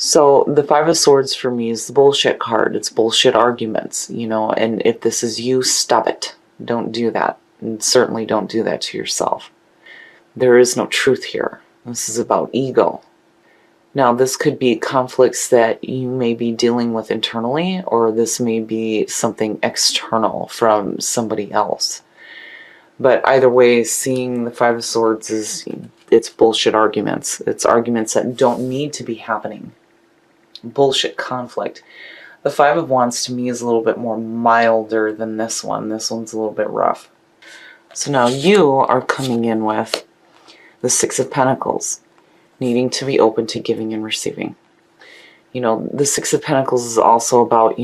So the Five of Swords for me is the bullshit card. It's bullshit arguments, and if this is you, stop it. Don't do that. And certainly don't do that to yourself. There is no truth here. This is about ego. Now, this could be conflicts that you may be dealing with internally, or this may be something external from somebody else. But either way, seeing the Five of Swords it's bullshit arguments. It's arguments that don't need to be happening. Bullshit conflict. The Five of Wands to me is a little bit more milder than this one. This one's a little bit rough. So now you are coming in with the Six of Pentacles, needing to be open to giving and receiving. The Six of Pentacles is also about,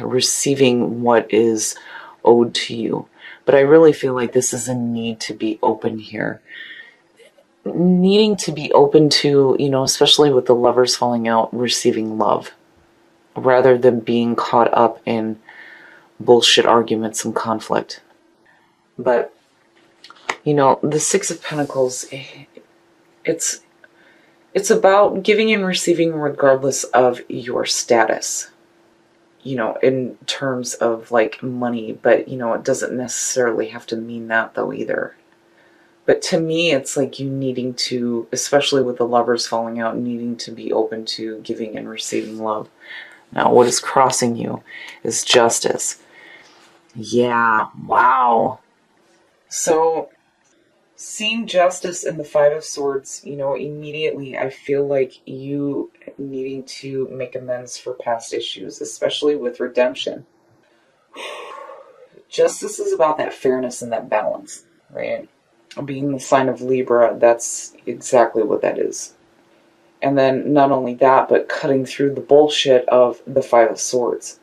receiving what is owed to you. But I really feel like this is a need to be open here. Needing to be open to, especially with the Lovers falling out, receiving love, rather than being caught up in bullshit arguments and conflict. But, the Six of Pentacles, it's about giving and receiving regardless of your status, in terms of like money, but, it doesn't necessarily have to mean that though either. But to me, it's like you needing to, especially with the Lovers falling out, needing to be open to giving and receiving love. Now, what is crossing you is Justice. Yeah, wow. So, seeing Justice in the Five of Swords, immediately I feel like you needing to make amends for past issues, especially with redemption. Justice is about that fairness and that balance, right? Being the sign of Libra, that's exactly what that is. And then not only that, but cutting through the bullshit of the Five of Swords.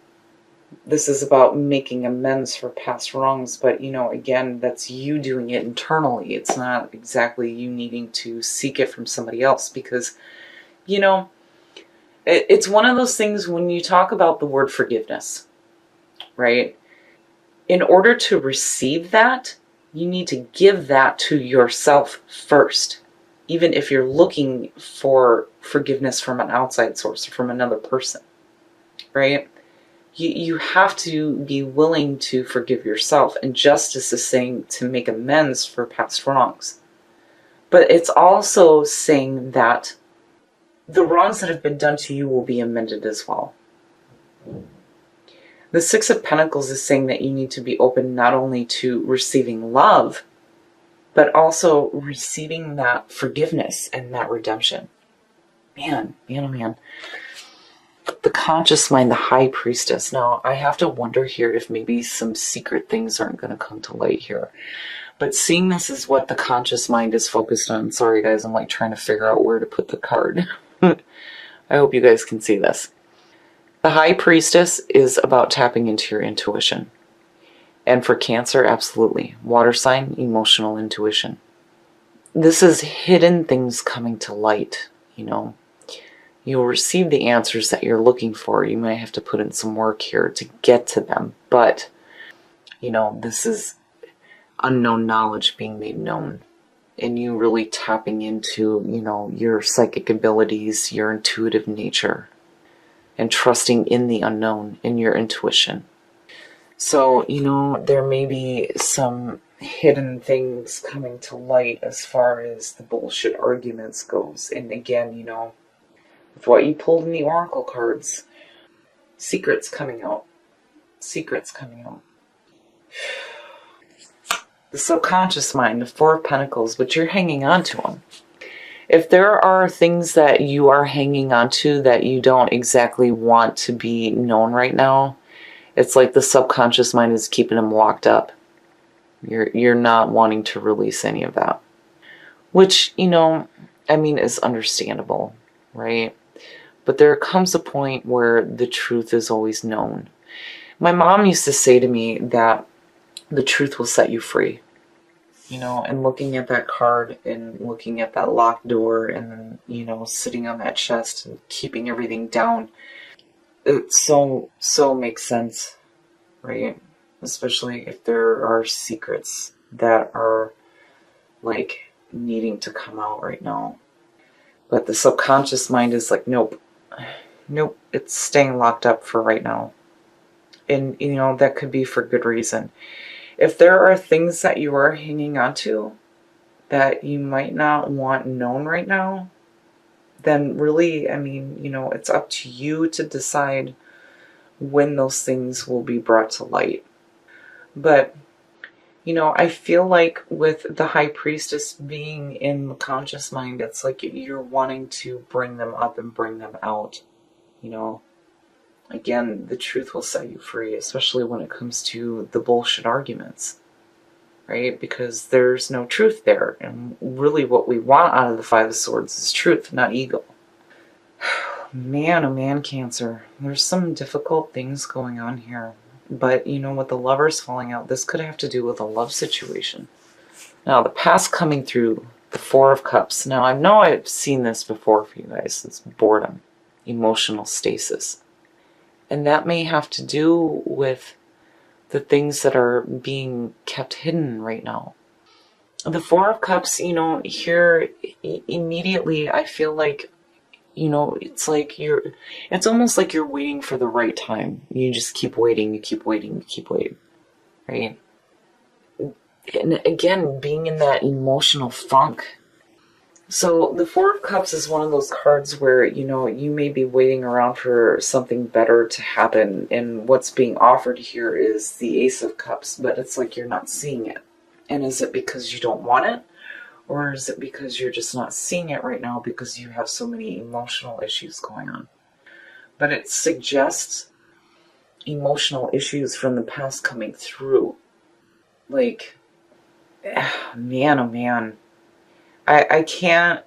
This is about making amends for past wrongs, but, again, that's you doing it internally. It's not exactly you needing to seek it from somebody else because, it's one of those things when you talk about the word forgiveness, right? In order to receive that, you need to give that to yourself first, even if you're looking for forgiveness from an outside source or from another person, right? You have to be willing to forgive yourself, and Justice is saying to make amends for past wrongs. But it's also saying that the wrongs that have been done to you will be amended as well. The Six of Pentacles is saying that you need to be open not only to receiving love, but also receiving that forgiveness and that redemption. Man. The conscious mind, the High Priestess. Now, I have to wonder here if maybe some secret things aren't going to come to light here. But seeing this is what the conscious mind is focused on. Sorry, guys, I'm like trying to figure out where to put the card. I hope you guys can see this. The High Priestess is about tapping into your intuition. And for Cancer, absolutely. Water sign, emotional intuition. This is hidden things coming to light, You'll receive the answers that you're looking for. You might have to put in some work here to get to them. But, this is unknown knowledge being made known. And you really tapping into, your psychic abilities, your intuitive nature. And trusting in the unknown, in your intuition. So, there may be some hidden things coming to light as far as the bullshit arguments goes. And again, with what you pulled in the Oracle cards, secrets coming out. The subconscious mind, the Four of Pentacles, but you're hanging on to them. If there are things that you are hanging on to that you don't exactly want to be known right now, it's like the subconscious mind is keeping them locked up. You're not wanting to release any of that. Which, is understandable, right? But there comes a point where the truth is always known. My mom used to say to me that the truth will set you free. And looking at that card and looking at that locked door and then, sitting on that chest and keeping everything down, it so makes sense, right? Especially if there are secrets that are like needing to come out right now. But the subconscious mind is like, nope, Nope, it's staying locked up for right now. And, that could be for good reason. If there are things that you are hanging on to that you might not want known right now, then really, it's up to you to decide when those things will be brought to light. But, I feel like with the High Priestess being in the conscious mind, it's like you're wanting to bring them up and bring them out. Again, the truth will set you free, especially when it comes to the bullshit arguments, right? Because there's no truth there. And really what we want out of the Five of Swords is truth, not ego. Man, oh man, Cancer. There's some difficult things going on here. But, with the Lovers falling out, this could have to do with a love situation. Now, the past coming through, the Four of Cups. Now, I know I've seen this before for you guys. It's boredom, emotional stasis. And that may have to do with the things that are being kept hidden right now. The Four of Cups, here immediately I feel like, it's like it's almost like you're waiting for the right time. You just keep waiting, you keep waiting, you keep waiting, right? And again, being in that emotional funk. So the Four of Cups is one of those cards where, you may be waiting around for something better to happen. And what's being offered here is the Ace of Cups, but it's like you're not seeing it. And is it because you don't want it? Or is it because you're just not seeing it right now because you have so many emotional issues going on? But it suggests emotional issues from the past coming through. Like, man, oh man. I can't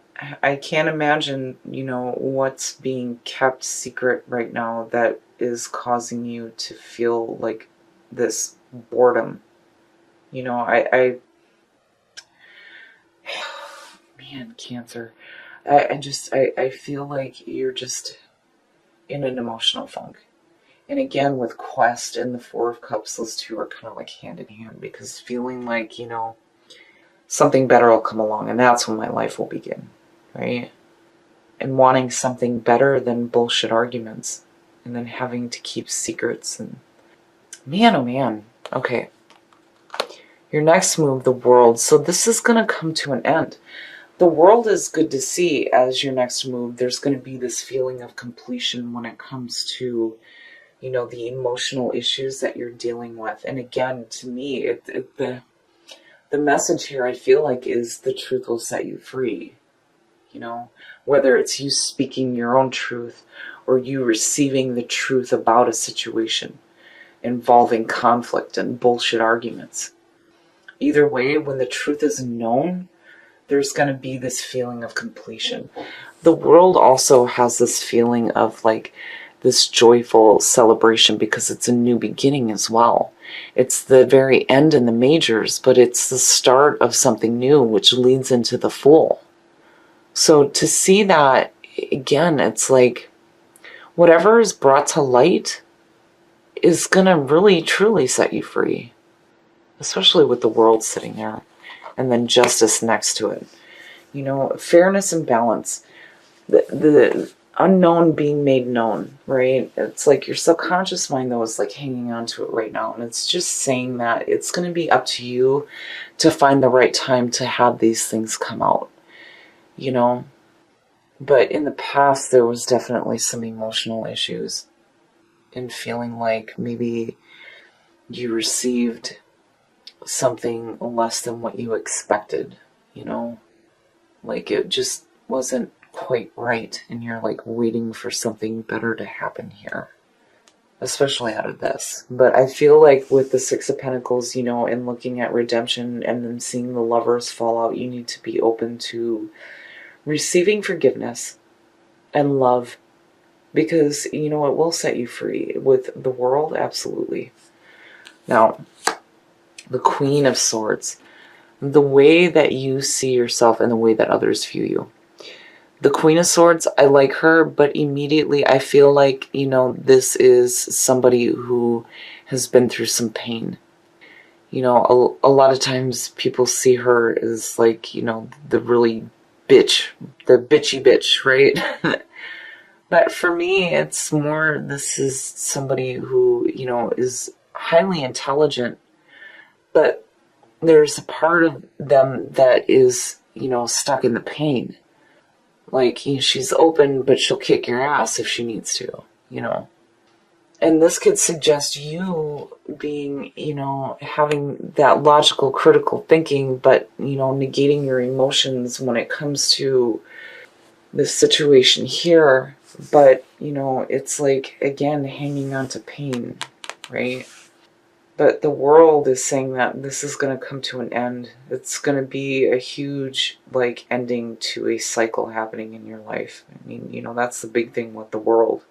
imagine, what's being kept secret right now that is causing you to feel like this boredom. Man, Cancer. I feel like you're just in an emotional funk. And again, with Quest and the Four of Cups, those two are kind of like hand in hand, because feeling like, something better will come along, and that's when my life will begin, right? And wanting something better than bullshit arguments, and then having to keep secrets, and man, oh man. Okay. Your next move, the World. So this is going to come to an end. The World is good to see as your next move. There's going to be this feeling of completion when it comes to, the emotional issues that you're dealing with. And again, to me, the message here, I feel like, is the truth will set you free. Whether it's you speaking your own truth or you receiving the truth about a situation involving conflict and bullshit arguments. Either way, when the truth is known, there's going to be this feeling of completion. The World also has this feeling of like this joyful celebration because it's a new beginning as well. It's the very end in the majors, but it's the start of something new, which leads into the Fool. So to see that, again, it's like whatever is brought to light is going to really, truly set you free. Especially with the World sitting there. And then Justice next to it. Fairness and balance. The unknown being made known, right? It's like your subconscious mind, though, is like hanging on to it right now. And it's just saying that it's going to be up to you to find the right time to have these things come out, But in the past, there was definitely some emotional issues and feeling like maybe you received something less than what you expected, Like it just wasn't quite right, and you're like waiting for something better to happen here, especially out of this. But I feel like with the Six of Pentacles, and looking at redemption and then seeing the Lovers fall out, you need to be open to receiving forgiveness and love, because it will set you free. With the World, absolutely. Now, the Queen of Swords, the way that you see yourself and the way that others view you. The Queen of Swords, I like her, but immediately I feel like, this is somebody who has been through some pain. A lot of times people see her as like, the really bitch, the bitchy bitch, right? But for me, it's more, this is somebody who, is highly intelligent, but there's a part of them that is, stuck in the pain. Like, she's open, but she'll kick your ass if she needs to. And this could suggest you being, having that logical, critical thinking, but, negating your emotions when it comes to this situation here. But, it's like, again, hanging on to pain, right? But the world is saying that this is going to come to an end. It's going to be a huge, ending to a cycle happening in your life. I mean, that's the big thing with the world.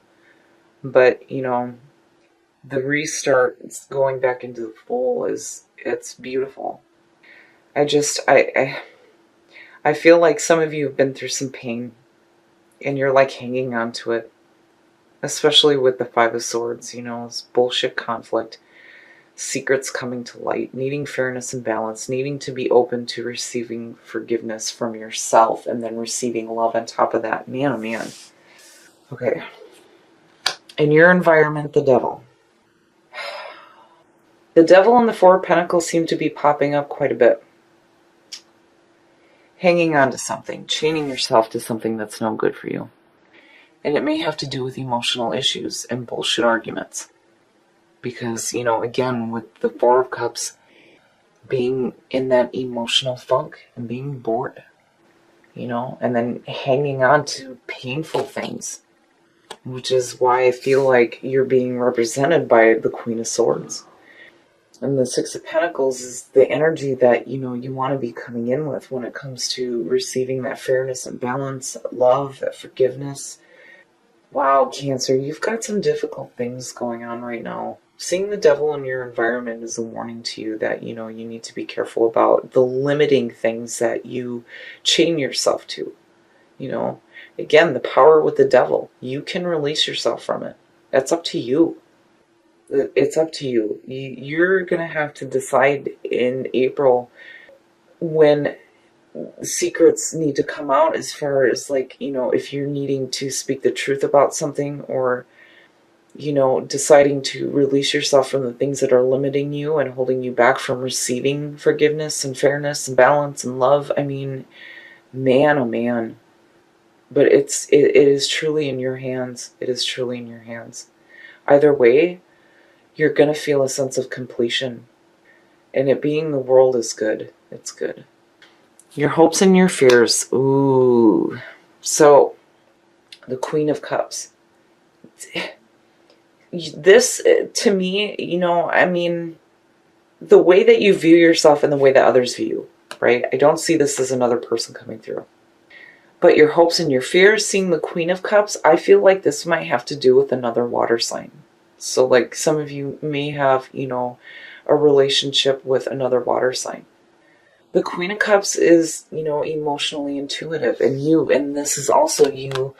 But, the restart, going back into the full, it's beautiful. I feel like some of you have been through some pain and you're hanging on to it, especially with the Five of Swords, this bullshit conflict, secrets coming to light, needing fairness and balance, needing to be open to receiving forgiveness from yourself and then receiving love on top of that. Man, oh man. Okay. In your environment, the devil. The devil and the Four of Pentacles seem to be popping up quite a bit. Hanging on to something, chaining yourself to something that's no good for you. And it may have to do with emotional issues and bullshit arguments. Because, again, with the Four of Cups, being in that emotional funk and being bored, and then hanging on to painful things, which is why I feel like you're being represented by the Queen of Swords. And the Six of Pentacles is the energy that, you want to be coming in with when it comes to receiving that fairness and balance, love, that forgiveness. Wow, Cancer, you've got some difficult things going on right now. Seeing the devil in your environment is a warning to you that, you need to be careful about the limiting things that you chain yourself to. Again, the power with the devil. You can release yourself from it. That's up to you. It's up to you. You're going to have to decide in April when secrets need to come out, as far as if you're needing to speak the truth about something, or deciding to release yourself from the things that are limiting you and holding you back from receiving forgiveness and fairness and balance and love. I mean, man, oh man. But it is truly in your hands. It is truly in your hands. Either way, you're going to feel a sense of completion. And it being the world is good. It's good. Your hopes and your fears. Ooh. So, the Queen of Cups. This, to me, the way that you view yourself and the way that others view you, right? I don't see this as another person coming through. But your hopes and your fears, seeing the Queen of Cups, I feel like this might have to do with another water sign. So, some of you may have, a relationship with another water sign. The Queen of Cups is, emotionally intuitive. And this is also you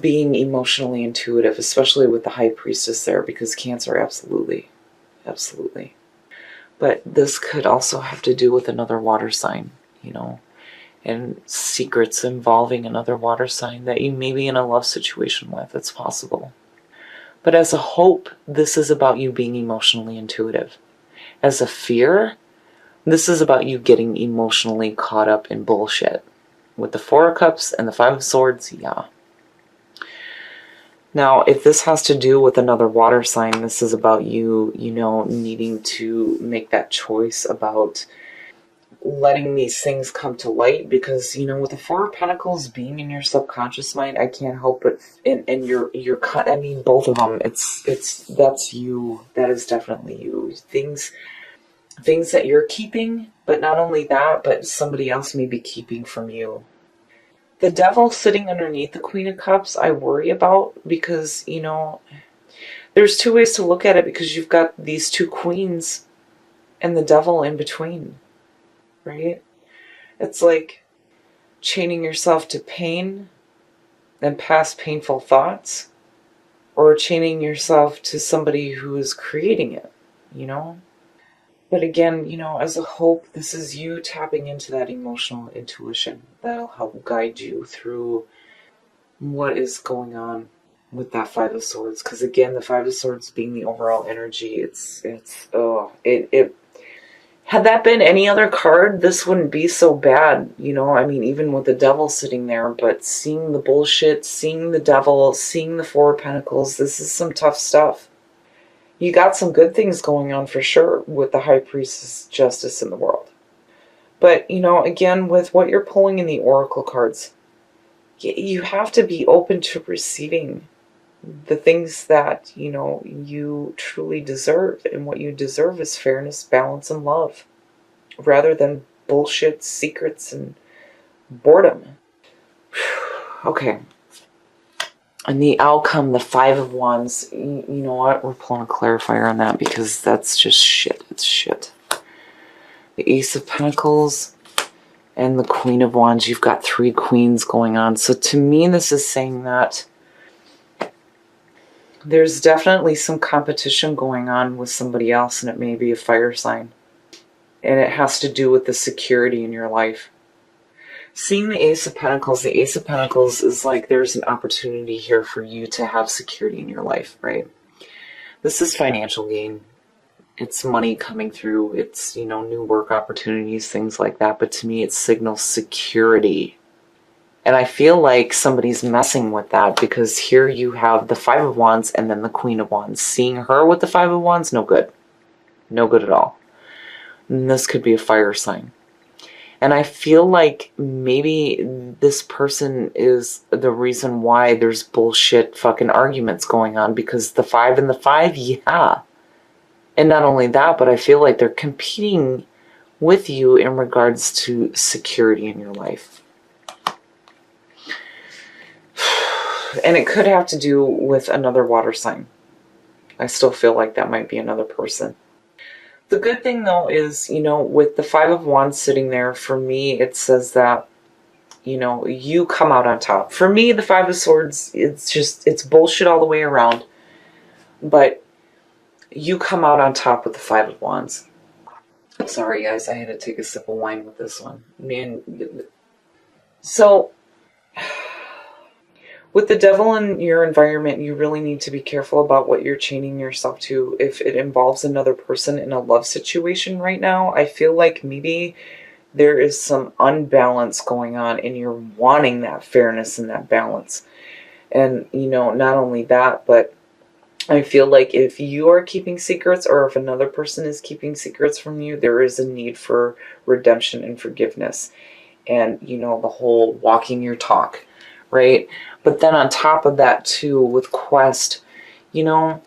being emotionally intuitive, especially with the High Priestess there, because Cancer, absolutely. Absolutely. But this could also have to do with another water sign, and secrets involving another water sign that you may be in a love situation with. It's possible. But as a hope, this is about you being emotionally intuitive. As a fear, this is about you getting emotionally caught up in bullshit. With the Four of Cups and the Five of Swords, yeah. Now, if this has to do with another water sign, this is about you, needing to make that choice about letting these things come to light, because with the Four of Pentacles being in your subconscious mind, I can't help but and you're I mean, both of them, that's you. That is definitely you. Things that you're keeping, but not only that, but somebody else may be keeping from you. The devil sitting underneath the Queen of Cups, I worry about, because there's two ways to look at it, because you've got these two queens and the devil in between. Right? It's like chaining yourself to pain and past painful thoughts, or chaining yourself to somebody who is creating it, But again, as a hope, this is you tapping into that emotional intuition that'll help guide you through what is going on with that Five of Swords? Because again, the Five of Swords being the overall energy, it had that been any other card, this wouldn't be so bad, you know? I mean, even with the Devil sitting there, but seeing the bullshit, seeing the Devil, seeing the Four of Pentacles, this is some tough stuff. You got some good things going on for sure with the High Priestess Justice in the world. But, you know, again, with what you're pulling in the Oracle cards, you have to be open to receiving the things that, you know, you truly deserve. And what you deserve is fairness, balance, and love, rather than bullshit, secrets, and boredom. Okay. And the outcome, the Five of Wands, you know what? We're pulling a clarifier on that because that's just shit. It's shit. The Ace of Pentacles and the Queen of Wands. You've got three queens going on. So to me, this is saying that there's definitely some competition going on with somebody else, and it may be a fire sign. And it has to do with the security in your life. Seeing the Ace of Pentacles is like there's an opportunity here for you to have security in your life, right? This is financial gain. It's money coming through. It's, you know, new work opportunities, things like that. But to me, it signals security. And I feel like somebody's messing with that because here you have the Five of Wands and then the Queen of Wands. Seeing her with the Five of Wands, no good. No good at all. And this could be a fire sign. And I feel like maybe this person is the reason why there's bullshit fucking arguments going on, because the Five and the Five, yeah. And not only that, but I feel like they're competing with you in regards to security in your life. And it could have to do with another water sign. I still feel like that might be another person. The good thing, though, is, you know, with the Five of Wands sitting there, for me, it says that, you know, you come out on top. For me, the Five of Swords, it's bullshit all the way around. But you come out on top with the Five of Wands. Sorry, guys, I had to take a sip of wine with this one. Man, so with the Devil in your environment, you really need to be careful about what you're chaining yourself to. If it involves another person in a love situation right now, I feel like maybe there is some unbalance going on and you're wanting that fairness and that balance. And, you know, not only that, but I feel like if you are keeping secrets or if another person is keeping secrets from you, there is a need for redemption and forgiveness. And, you know, the whole walking your talk, right? But then on top of that, too, with Quest, you know,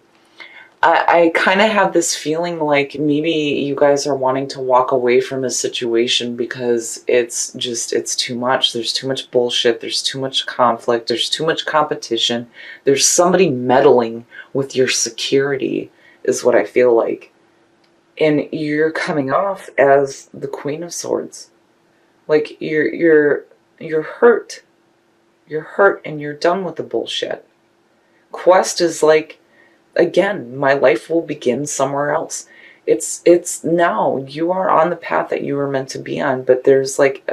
I kind of have this feeling like maybe you guys are wanting to walk away from a situation because it's too much. There's too much bullshit. There's too much conflict. There's too much competition. There's somebody meddling with your security is what I feel like. And you're coming off as the Queen of Swords. Like you're hurt. You're hurt and you're done with the bullshit. Quest is like, again, my life will begin somewhere else. It's now you are on the path that you were meant to be on, but there's like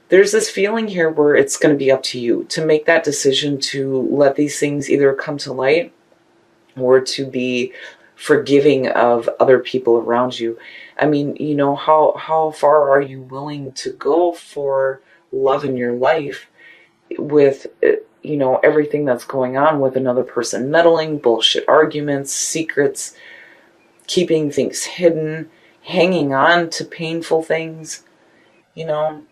there's this feeling here where it's going to be up to you to make that decision to let these things either come to light or to be forgiving of other people around you. I mean, you know, how far are you willing to go for love in your life with, you know, everything that's going on with another person meddling, bullshit arguments, secrets, keeping things hidden, hanging on to painful things. You know,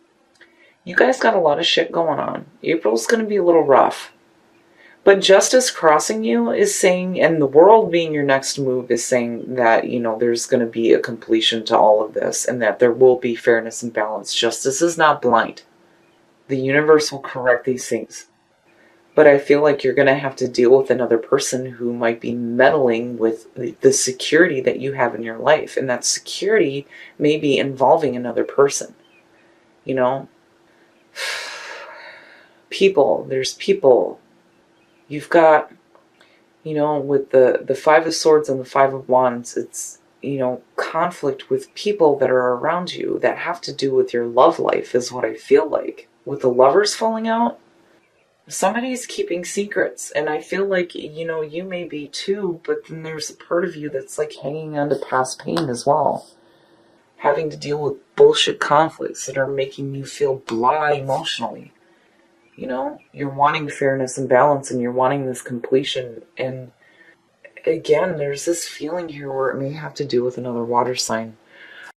you guys got a lot of shit going on. April's going to be a little rough. But justice crossing you is saying, and the world being your next move is saying that, you know, there's going to be a completion to all of this and that there will be fairness and balance. Justice is not blind. The universe will correct these things. But I feel like you're going to have to deal with another person who might be meddling with the security that you have in your life. And that security may be involving another person. You know? People. There's people. You've got, you know, with the Five of Swords and the Five of Wands, it's, you know, conflict with people that are around you that have to do with your love life is what I feel like. With the lovers falling out, Somebody's keeping secrets, and I feel like, you may be too, but then there's a part of you that's like hanging on to past pain as well. Having to deal with bullshit conflicts that are making you feel blah emotionally. You're wanting fairness and balance, and you're wanting this completion. And again, there's this feeling here where it may have to do with another water sign.